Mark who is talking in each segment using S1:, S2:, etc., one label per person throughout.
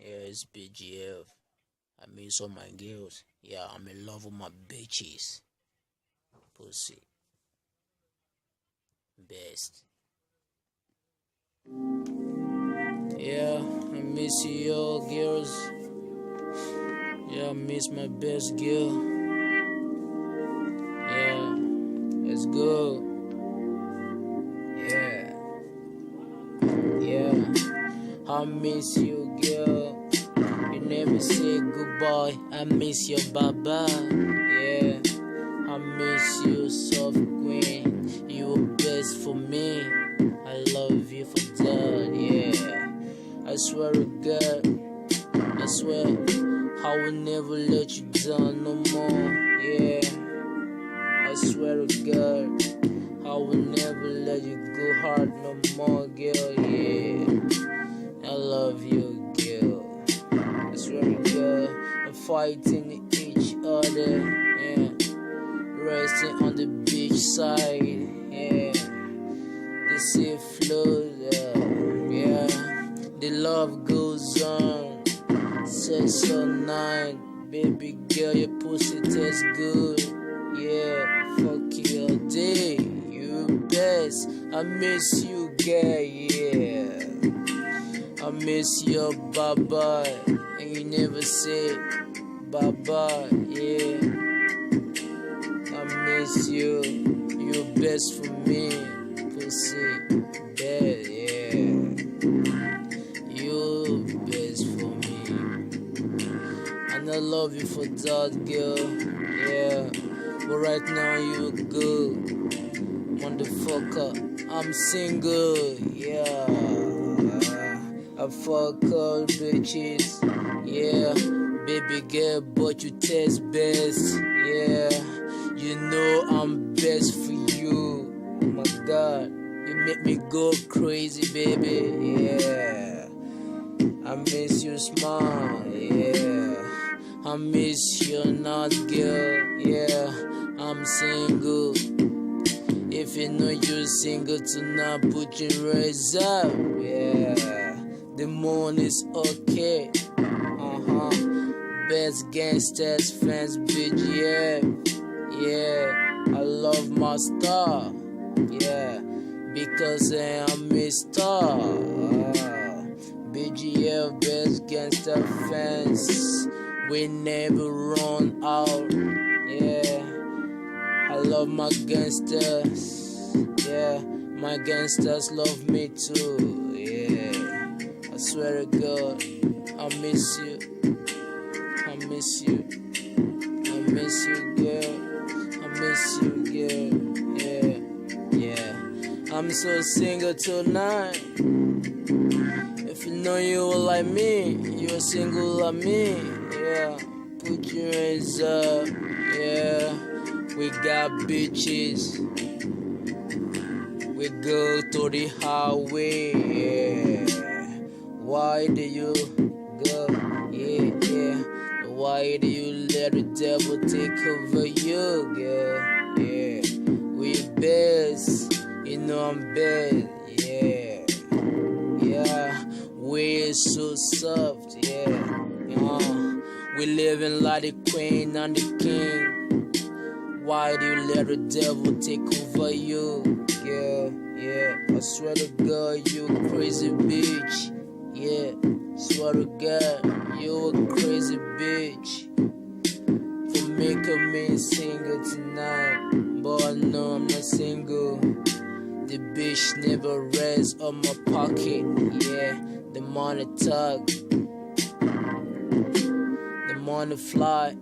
S1: Yeah, it's BGF. I miss all my girls. Yeah, I'm in love with my bitches. Pussy. Best. Yeah, I miss you all girls. Yeah, I miss my best girl. Yeah, let's go. Yeah, yeah. I miss you, girl. You never say goodbye. I miss your baba. Yeah, I miss you, soft queen. You were best for me. I love you for that. Yeah, I swear to God. I swear I will never let you down no more. Yeah, I swear to God. I will never let you go hard no more, girl. Yeah, I love you, girl. I swear to God, I'm fighting each other. Yeah, resting on the beach side. Yeah, the sea flows. Yeah, the love goes on. Says so nice, baby girl, your pussy tastes good. Yeah, fuck you all day, you best. I miss you, girl, yeah. I miss your bye-bye, and you never say bye-bye, yeah. I miss you, you best for me, pussy, bad, yeah. You best for me, and I love you for that, girl, yeah. But right now you good, motherfucker. I'm single, yeah. I fuck all bitches, yeah. Baby girl, but you taste best, yeah. You know I'm best for you. Oh my God, you make me go crazy, baby, yeah. I miss your smile, yeah. I miss your nut, girl, yeah. I'm single. If you know you're single tonight, put your raise up, yeah. The moon is okay, Best gangsters fans, BGF, yeah. I love my star, yeah, because I'm a star. BGF, best gangster fans, we never run out, yeah. I love my gangsters, yeah. My gangsters love me too, yeah. I swear to God, I miss you. I miss you. I miss you, girl. I miss you, girl. Yeah, yeah. I'm so single tonight. If you know you are like me, you're single like me. Yeah, put your hands up. Yeah. We got bitches. We go to the highway. Yeah. Why do you go? Yeah, yeah. Why do you let the devil take over you, girl? Yeah. We best. You know I'm bad. Yeah. Yeah. We're so soft. Yeah. We living like the queen and the king. Why do you let the devil take over you, girl? Yeah, I swear to God, you a crazy bitch. Yeah, swear to God, you a crazy bitch. For making me single tonight, but I know I'm not single. The bitch never rests on my pocket. Yeah, the money talk, the money fly.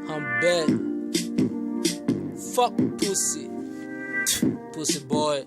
S1: I'm back. Fuck pussy. Pussy boy.